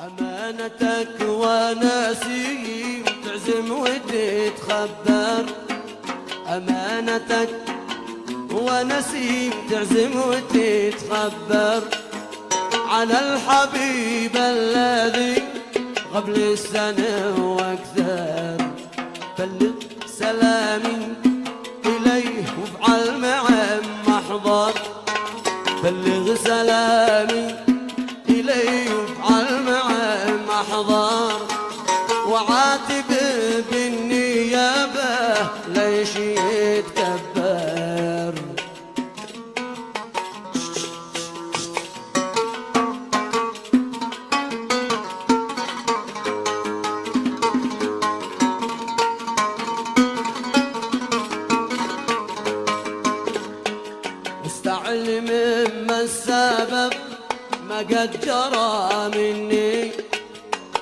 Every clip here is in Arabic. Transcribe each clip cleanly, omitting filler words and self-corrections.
أمانتك ونسيم تعزم وتتخبر، أمانتك ونسيم تعزم وتتخبر على الحبيب الذي قبل السنة واكثر. بلغ سلامي إليه وافعل معه محضر، بلغ سلامي إليه وافعل معه محضر، وعاتبه بالنيابة ليش يتكبر. مستعل مما السبب ما قد جرى مني،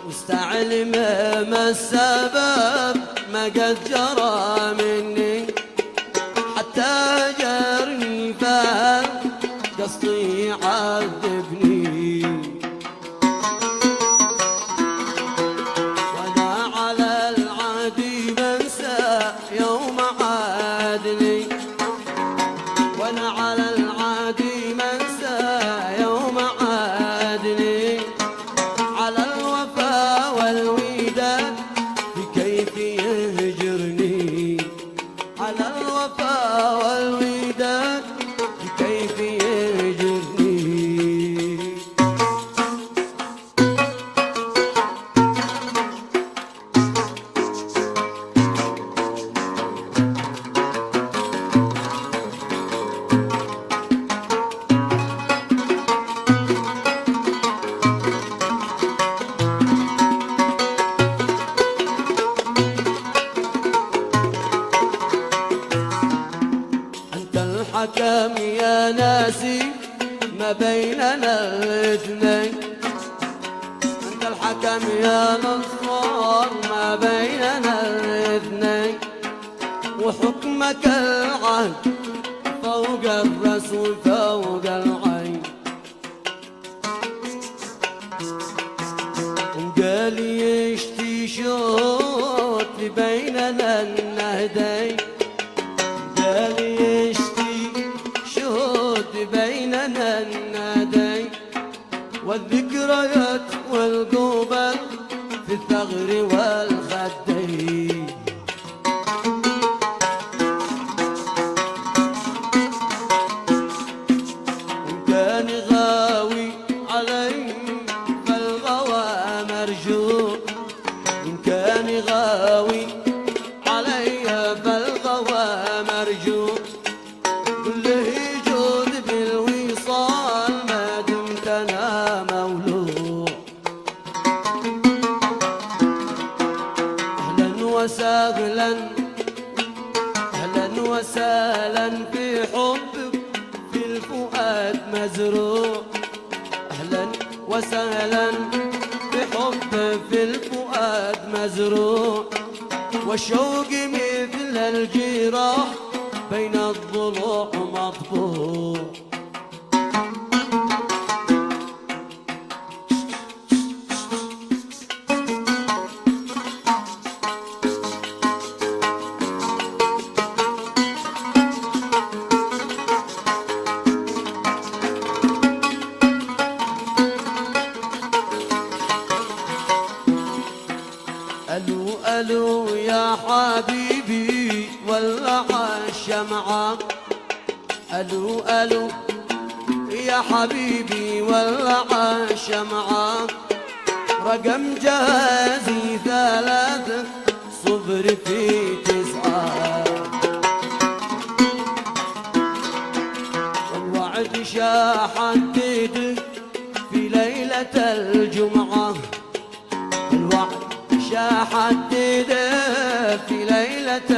مستعل مما السبب ما قد جرى مني، حتى جرني فهم قصدي يعذبني، وانا على العادي بنسى يوم عادني، وانا على العادي منسى يوم عادني، على الوفا والوداد بكيف يهجرني، على الوفا والوداد بكيف يهجرني. الحكم يا ناسي ما بيننا الاثنين، انت الحكم يا نصار ما بيننا الاثنين، وحكمك العهد فوق الرسول فوق العين. وقال يشتي شوط بيننا النهدين، قال يشتي شوط بيننا النادي، والذكريات والقبل في الثغر والخدين. إن كان غاوي علي فالغوى مرجو، إن كان غاوي علي فالغوى مرجو، كله جود بالوصال ما دمت انا مولود. اهلا وسهلا اهلا وسهلا في حبك في الفؤاد مزروع، اهلا وسهلا في حبك في الفؤاد مزروع، والشوق مثل الجراح بين الضلوع مطبوع. ألو ألو يا حبيبي ولع الشمعة، ألو ألو يا حبيبي ولع الشمعة، رقم جهازي 3 صفر في 9، والوعد شاحدد في ليلة الجمعة، الوعد شاحدد في ليلة